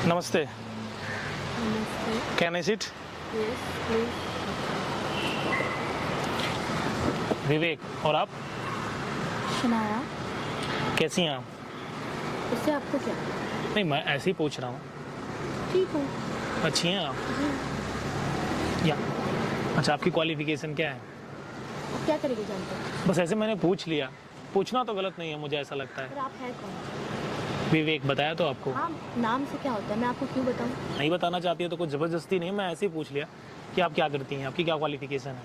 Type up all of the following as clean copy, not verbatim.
नमस्ते। नमस्ते। Can I sit? Yes please. Vivek. और आप शनाया। कैसी हैं आप? इससे आपको क्या? नहीं, मैं ऐसे ही पूछ रहा हूँ। ठीक हूँ अच्छी हैं आप? जी। या अच्छा, आपकी क्वालिफिकेशन क्या है? आप क्या करेंगे जानते हो? बस ऐसे मैंने पूछ लिया। पूछना तो गलत नहीं है, मुझे ऐसा लगता पर है। आप है कौन? विवेक बताया तो आपको। हाँ, नाम से क्या होता है, मैं आपको क्यों बताऊँ? नहीं बताना चाहती है तो कुछ ज़बरदस्ती नहीं, मैं ऐसे ही पूछ लिया कि आप क्या करती हैं, आपकी क्या क्वालिफिकेशन है।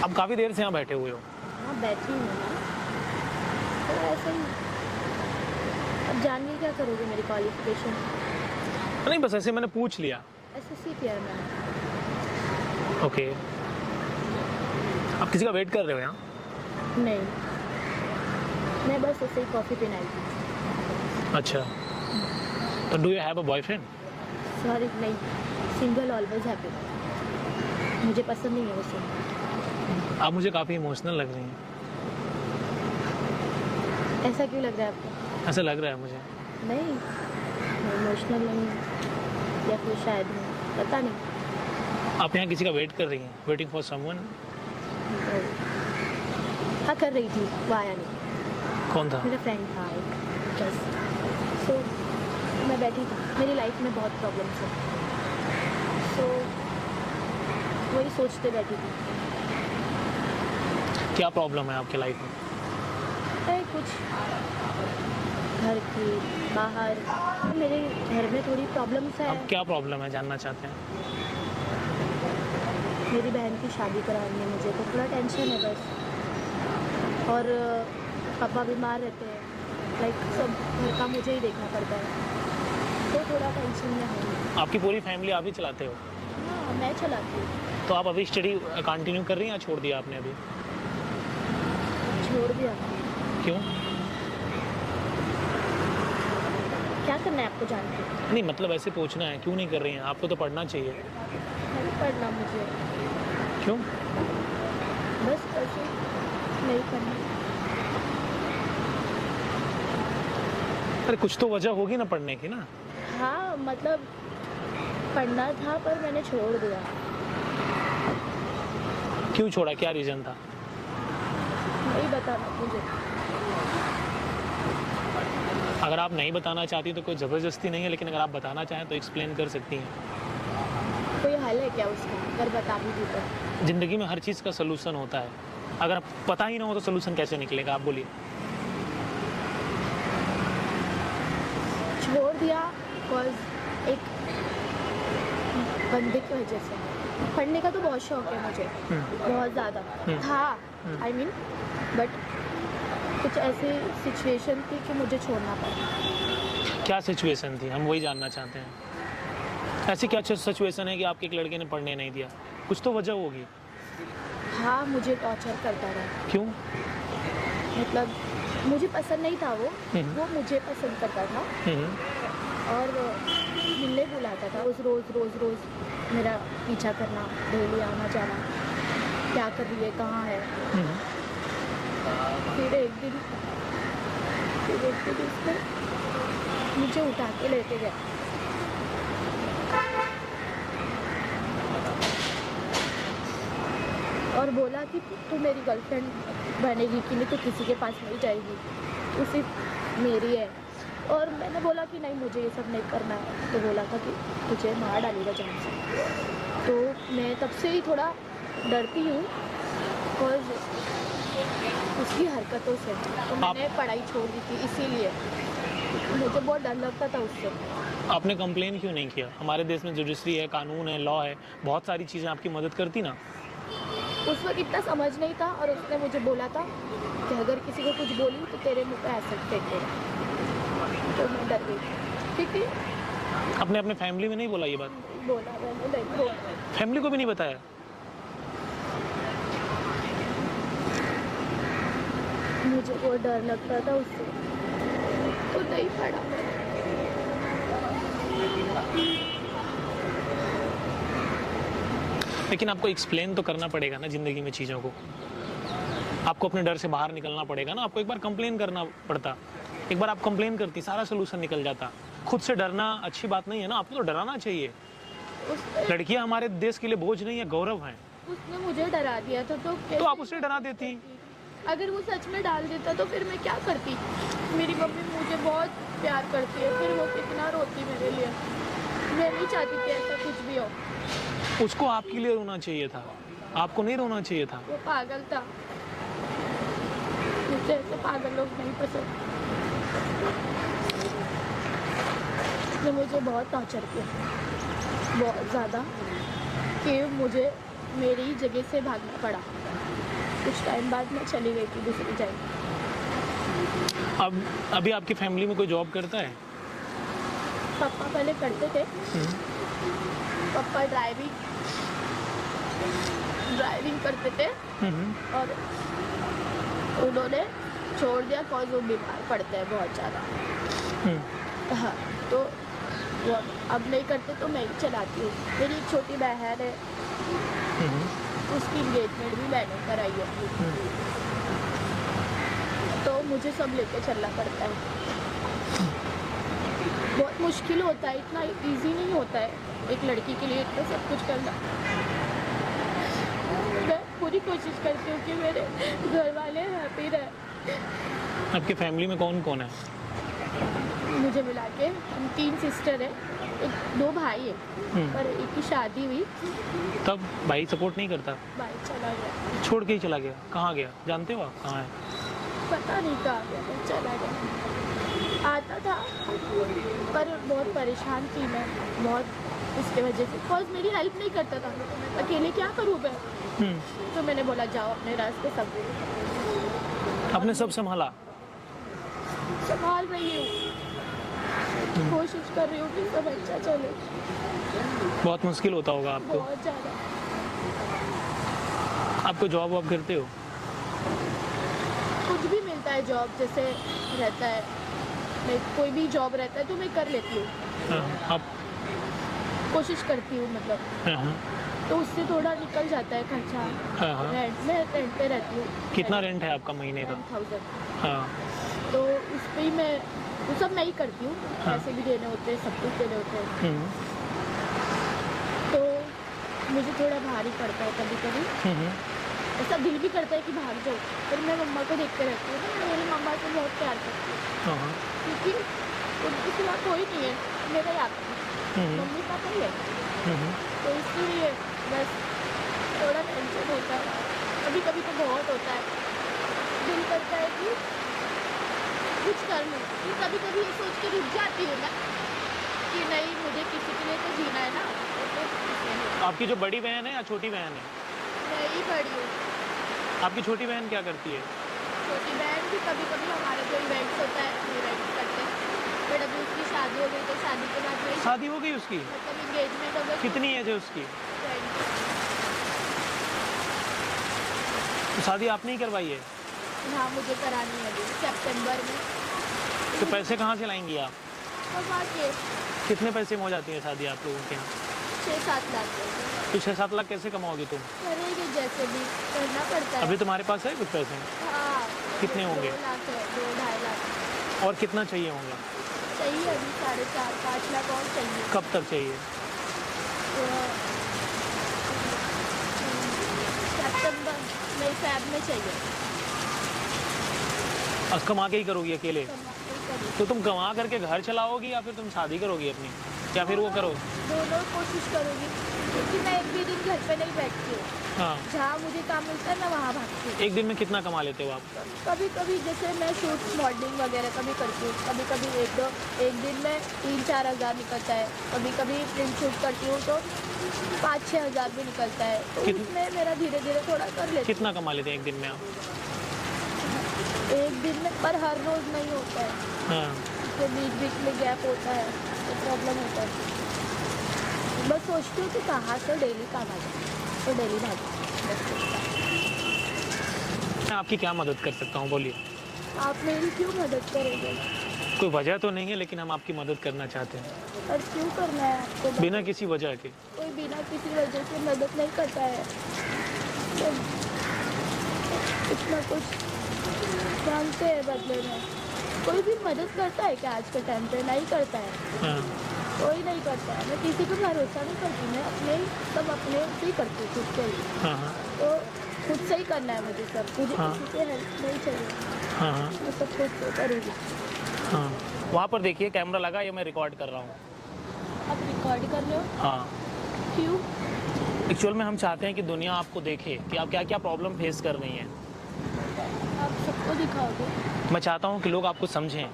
आप काफ़ी देर से यहाँ बैठे हुए हो। हाँ, बैठी हूँ मैं। तो ऐसे ही अब जान के क्या करोगे मेरी क्वालिफिकेशन? नहीं, बस ऐसे मैंने पूछ लिया। एसएससी किया है मैंने। ओके। आप किसी का वेट कर रहे हो यहाँ? नहीं, मैं बस ऐसे ही कॉफ़ी पीने आई थी। अच्छा, तो do you have a boyfriend? Sorry, नहीं। Single always happy. मुझे पसंद नहीं है वो सिंगल। आप मुझे काफ़ी इमोशनल लग रही हैं। ऐसा क्यों लग रहा है आपको? ऐसा लग रहा है मुझे। नहीं, मैं इमोशनल नहीं हूँ, या फिर शायद हूँ, पता नहीं। आप यहाँ किसी का वेट कर रही हैं, वेटिंग फॉर समवन? हाँ, कर रही थी, वो आया नहीं। कौन था? मेरा फ्रेंड था एक, बस। सो मैं बैठी थी, मेरी लाइफ में बहुत प्रॉब्लम्स है, सो वही सोचते बैठी थी। क्या प्रॉब्लम है आपके लाइफ में? है कुछ घर की, बाहर, मेरे घर में थोड़ी प्रॉब्लम्स है। अब क्या प्रॉब्लम है, जानना चाहते हैं? मेरी बहन की शादी करानी है मुझे, तो थोड़ा टेंशन है बस। और पापा बीमार रहते हैं, लाइक सब घर का मुझे ही देखना पड़ता है, तो थोड़ा टेंशन में हूँ। आपकी पूरी फैमिली आप ही चलाते हो? हाँ, मैं चलाती हूँ। तो आप अभी स्टडी कंटिन्यू कर रही हैं या छोड़ दिया आपने अभी? छोड़ दिया। क्यों? क्या करना है आपको जान के? नहीं, मतलब ऐसे पूछना है, क्यों नहीं कर रही हैं? आपको तो पढ़ना चाहिए। नहीं पढ़ना मुझे, क्यों? बस ऐसे नहीं पढ़ना। अरे कुछ तो वजह होगी ना पढ़ने की ना। हाँ, मतलब पढ़ना था पर मैंने छोड़ दिया। क्यों छोड़ा, क्या रीज़न था? नहीं बताना मुझे। अगर आप नहीं बताना चाहती तो कोई ज़बरदस्ती नहीं है, लेकिन अगर आप बताना चाहें तो एक्सप्लेन कर सकती हैं। कोई हल है क्या उसका, अगर बता भी दी तो? ज़िंदगी में हर चीज़ का सलूशन होता है। अगर आप पता ही ना हो तो सलूशन कैसे निकलेगा, आप बोलिए। छोड़ दिया बिकॉज एक बंदे की वजह से। पढ़ने का तो बहुत शौक है मुझे, बहुत ज़्यादा था, आई मीन, बट कुछ ऐसी सिचुएशन थी कि मुझे छोड़ना पड़ा। क्या सिचुएशन थी, हम वही जानना चाहते हैं। ऐसी क्या सिचुएशन है कि आपके एक लड़के ने पढ़ने नहीं दिया? कुछ तो वजह होगी। हाँ, मुझे टॉर्चर करता रहा। क्यों? मतलब मुझे पसंद नहीं था वो मुझे पसंद करता था और मिलने बुलाता था, उस रोज़ मेरा पीछा करना, डेली आना जाना, क्या कर रही है, कहाँ है। फिर एक दिन उसने मुझे उठा के लेके गया और बोला कि तू मेरी गर्लफ्रेंड बनेगी कि नहीं, तो किसी के पास नहीं जाएगी, तू सिर्फ मेरी है। और मैंने बोला कि नहीं, मुझे ये सब नहीं करना है। तो बोला था कि तुझे मार डालेगा जान से। तो मैं तब से ही थोड़ा डरती हूँ और उसकी हरकतों से, तो मैंने पढ़ाई छोड़ दी थी, इसीलिए मुझे बहुत डर लगता था उससे। आपने कंप्लेन क्यों नहीं किया? हमारे देश में जुडिशरी है, कानून है, लॉ है, बहुत सारी चीज़ें आपकी मदद करती ना। उस वक्त इतना समझ नहीं था और उसने मुझे बोला था कि अगर किसी को कुछ बोली तो तेरे मुँह पे एसिड फेंक देगा, तो मैं डर गई। ठीक है, आपने अपने फैमिली में नहीं बोला ये बात? बोला मैंने, नहीं बोला। फैमिली को भी नहीं बताया? मुझे बहुत डर लगता था उससे, तो नहीं पढ़ा। लेकिन आपको एक्सप्लेन तो करना पड़ेगा ना ज़िंदगी में चीज़ों को। आपको अपने डर से बाहर निकलना पड़ेगा ना। आपको एक बार कंप्लेन करना पड़ता, एक बार आप कंप्लेन करती, सारा सोल्यूशन निकल जाता। खुद से डरना अच्छी बात नहीं है ना, आपको तो डराना चाहिए। उसने लड़कियां हमारे देश के लिए बोझ नहीं है, गौरव हैं। उसने मुझे डरा दिया था, तो आप उसे डरा देती। अगर वो सच में डाल देता तो फिर मैं क्या करती। मेरी मम्मी मुझे बहुत प्यार करती है, फिर वो कितना रोती मेरे लिए। मैं नहीं चाहती कि ऐसा कुछ भी हो। उसको आपके लिए रोना चाहिए था, आपको नहीं रोना चाहिए था। वो पागल था, मुझे ऐसे पागल लोग नहीं पसंद। उसने मुझे बहुत टॉर्चर किया, बहुत ज़्यादा, कि मुझे मेरी ही जगह से भागना पड़ा। कुछ टाइम बाद मैं चली गई थी दूसरी जगह। अब अभी आपकी फैमिली में कोई जॉब करता है? पापा पहले करते थे, पापा ड्राइविंग करते थे और उन्होंने छोड़ दिया कॉज वो बीमार पड़ते हैं बहुत ज़्यादा। हाँ, तो वो अब नहीं करते तो मैं ही चलाती हूँ। मेरी एक छोटी बहन है, उसकी इंगेजमेंट भी मैंने कराई है, तो मुझे सब लेके चलना पड़ता है। बहुत मुश्किल होता है, इतना इजी नहीं होता है एक लड़की के लिए इतना सब कुछ करना। मैं पूरी कोशिश करती हूँ कि मेरे घर वाले हैप्पी रहे। आपकी फैमिली में कौन कौन है? मुझे मिला के हम 3 सिस्टर हैं, 2 भाई है, पर एक की शादी हुई। तब भाई सपोर्ट नहीं करता? भाई चला गया, छोड़ के ही चला गया। कहाँ गया जानते हो आप? कहाँ है? पता नहीं कहाँ गया, पर चला गया। आता था पर बहुत परेशान थी मैं, बहुत उसके वजह से, बिकॉज मेरी हेल्प नहीं करता था। अकेले क्या करूँ मैं? तो मैंने बोला जाओ अपने रास्ते, सब आपने सब संभाला? संभाल रही हूँ, कोशिश कर रही हूँ कि सब अच्छा चले। बहुत मुश्किल होता होगा आपको? बहुत ज़्यादा। आपको जॉब वॉब करते हो? कुछ भी मिलता है जॉब, जैसे रहता है, मैं कोई भी जॉब रहता है तो मैं कर लेती हूँ। हाँ, आप कोशिश करती हूँ मतलब, हाँ, तो उससे थोड़ा निकल जाता है खर्चा। हाँ। मैं रेंट पे रहती हूँ। कितना रेंट है आपका महीने का? 10,000। हाँ, तो उस पर ही मैं वो सब मैं ही करती हूँ। हाँ। पैसे भी देने होते हैं, सब कुछ देने होते हैं, तो मुझे थोड़ा भारी पड़ता है कभी कभी। ऐसा दिल भी करता है कि भाग जाओ, फिर मैं मम्मा को देखते रहती हूँ। मैं मेरी मम्मा से बहुत प्यार करती हूँ, क्योंकि उनके सिवा कोई नहीं है मेरा, याद मम्मी पापा ही है। तो इसलिए बस थोड़ा टेंशन होता है, कभी कभी तो बहुत होता है। दिल करता है कि कुछ कर लूँ, फिर कभी कभी ये सोच के रुक जाती हूँ मैं कि नहीं, मुझे किसी के लिए तो जीना है ना। तो आपकी जो बड़ी बहन है या छोटी बहन है? मैं ही बड़ी हूँ। आपकी छोटी बहन क्या करती है? छोटी बहन भी कभी कभी हमारे जो इवेंट्स होता है इवेंट्स करते हैं, बट अभी उसकी शादी हो गई, तो शादी के बाद वही शादी हो गई उसकी? मतलब इंगेजमेंट हो गई। कितनी एज है उसकी? 20। तो शादी आपने ही करवाई है? हाँ, मुझे करानी है अभी सितंबर में। तो पैसे कहाँ से लाएंगी आप? कमा के कितने पैसे में हो जाती है शादी आप लोगों के यहाँ? 6-7 लाख तो 6-7 लाख कैसे कमाओगे तुम? करेंगे, जैसे भी करना पड़ता है। अभी तुम्हारे पास है कुछ पैसे? हाँ, कितने होंगे? 2 लाख है, 2-2.5 लाख और कितना चाहिए होगा? चाहिए अभी, 4.5-5 लाख और चाहिए। कब तक चाहिए? सितंबर में, फैब में चाहिए। और कमा के ही करोगी अकेले? करेंगे। तो तुम कमा करके घर चलाओगी या फिर तुम शादी करोगी अपनी, या फिर वो करो? दोनों कोशिश करूँगी, क्योंकि मैं एक भी दिन घर पे नहीं बैठती हूँ। हाँ। जहाँ मुझे काम मिलता है मैं वहाँ भागती हूँ। एक दिन में कितना कमा लेते हो आप? कभी कभी जैसे मैं शूट मॉडलिंग वगैरह कभी करती हूँ, कभी कभी एक दिन में 3-4 हज़ार निकलता है। कभी कभी प्रिंट शूट करती हूँ तो 5-6 हज़ार भी निकलता है। तो उसमें मेरा धीरे धीरे थोड़ा कर लेती हूँ। कितना कमा लेते हैं एक दिन में आप? एक दिन में, पर हर रोज़ नहीं होता है, हाँ। तो बीच में गैप होता है, तो प्रॉब्लम होता है। बस सोचती हूँ कि कहाँ से डेली काम आ जाए, तो डेली भागी। मैं आपकी क्या मदद कर सकता हूँ, बोलिए? आप मेरी क्यों मदद करोगे? कोई वजह तो नहीं है, लेकिन हम आपकी मदद करना चाहते हैं। और क्यों करना है आपको? बिना किसी वजह के। कोई बिना किसी वजह से मदद नहीं करता है, तो कुछ ना कुछ मांगते हैं बदले में। कोई भी मदद करता है क्या आज के टाइम पे? नहीं करता है, हाँ, कोई नहीं करता है। मैं किसी पे भरोसा नहीं करती, मैं अपने सब अपने से ही करती हूँ, खुद से ही। हाँ, हाँ, तो खुद से ही करना है मुझे सब, मुझे हाँ। किसी से हेल्प नहीं चाहिए, हाँ, हाँ, मैं सब खुद से करूँगी। हाँ। वहाँ पर देखिए कैमरा लगा, ये मैं रिकॉर्ड कर रहा हूँ। आप रिकॉर्ड कर रहे हो? हाँ, क्यों? एक्चुअल में हम चाहते हैं कि दुनिया आपको देखे कि आप क्या क्या प्रॉब्लम फेस कर रही हैं। आप सबको दिखाओगे? मैं चाहता हूँ कि लोग आपको समझें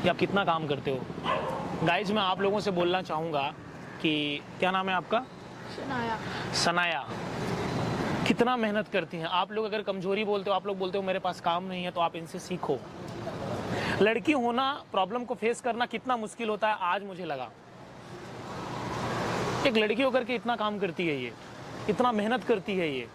कि आप कितना काम करते हो। गाइज मैं आप लोगों से बोलना चाहूँगा कि क्या नाम है आपका? शनाया। सनाया। कितना मेहनत करती हैं आप लोग। अगर कमजोरी बोलते हो, आप लोग बोलते हो मेरे पास काम नहीं है, तो आप इनसे सीखो। लड़की होना, प्रॉब्लम को फेस करना कितना मुश्किल होता है आज मुझे लगा। एक लड़की होकर के इतना काम करती है ये, इतना मेहनत करती है ये।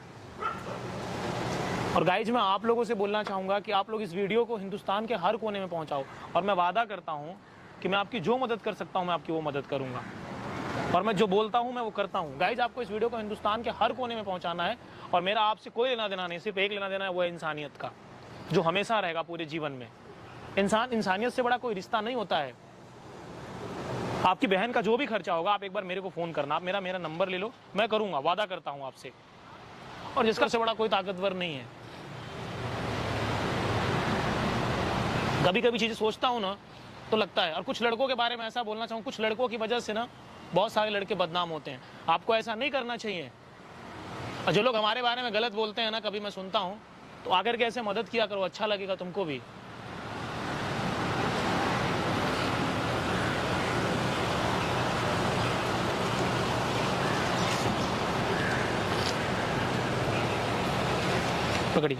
और गाइज मैं आप लोगों से बोलना चाहूँगा कि आप लोग इस वीडियो को हिंदुस्तान के हर कोने में पहुँचाओ। और मैं वादा करता हूँ कि मैं आपकी जो मदद कर सकता हूँ मैं आपकी वो मदद करूँगा। और मैं जो बोलता हूँ मैं वो करता हूँ। गाइज आपको इस वीडियो को हिंदुस्तान के हर कोने में पहुँचाना है। और मेरा आपसे कोई लेना देना नहीं, सिर्फ एक लेना देना है, वो है इंसानियत का, जो हमेशा रहेगा पूरे जीवन में। इंसानियत से बड़ा कोई रिश्ता नहीं होता है। आपकी बहन का जो भी खर्चा होगा आप एक बार मेरे को फ़ोन करना, आप मेरा नंबर ले लो, मैं करूँगा, वादा करता हूँ आपसे। और जिसका से बड़ा कोई ताकतवर नहीं है। कभी कभी चीज़ें सोचता हूँ ना तो लगता है। और कुछ लड़कों के बारे में ऐसा बोलना चाहूँ, कुछ लड़कों की वजह से ना बहुत सारे लड़के बदनाम होते हैं। आपको ऐसा नहीं करना चाहिए। और जो लोग हमारे बारे में गलत बोलते हैं ना, कभी मैं सुनता हूँ, तो आकर के ऐसे मदद किया करो, अच्छा लगेगा तुमको भी। पकड़िए,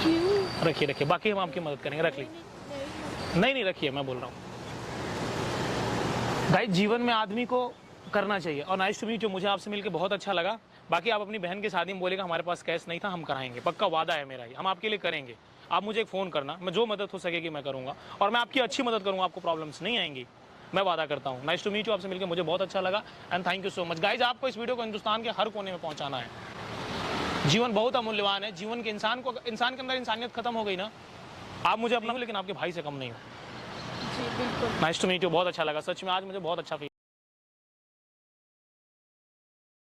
क्यों? रखिए रखिए, बाकी हम आपकी मदद करेंगे। रख ली। नहीं रखिए, मैं बोल रहा हूँ। गाइस जीवन में आदमी को करना चाहिए। और नाइस टू मीट यू, मुझे आपसे मिलकर बहुत अच्छा लगा। बाकी आप अपनी बहन की शादी में बोलेगा हमारे पास कैश नहीं था, हम कराएंगे, पक्का वादा है मेरा, हम आपके लिए करेंगे। आप मुझे एक फ़ोन करना, मैं जो मदद हो सकेगी मैं करूँगा। और मैं आपकी अच्छी मदद करूँगा, आपको प्रॉब्लम्स नहीं आएंगी, मैं वादा करता हूँ। नाइस टू मीट यू, आपसे मिलकर मुझे बहुत अच्छा लगा and thank you so much. Guys आपको इस वीडियो को हिंदुस्तान के हर कोने में पहुँचाना है। जीवन बहुत अमूल्यवान है। जीवन के इंसान के अंदर इंसानियत खत्म हो गई ना, आप मुझे अपना, लेकिन आपके भाई से कम नहीं हो। जी बिल्कुल। नाइस टू मीट यू, बहुत अच्छा लगा सच में, आज मुझे बहुत अच्छा फील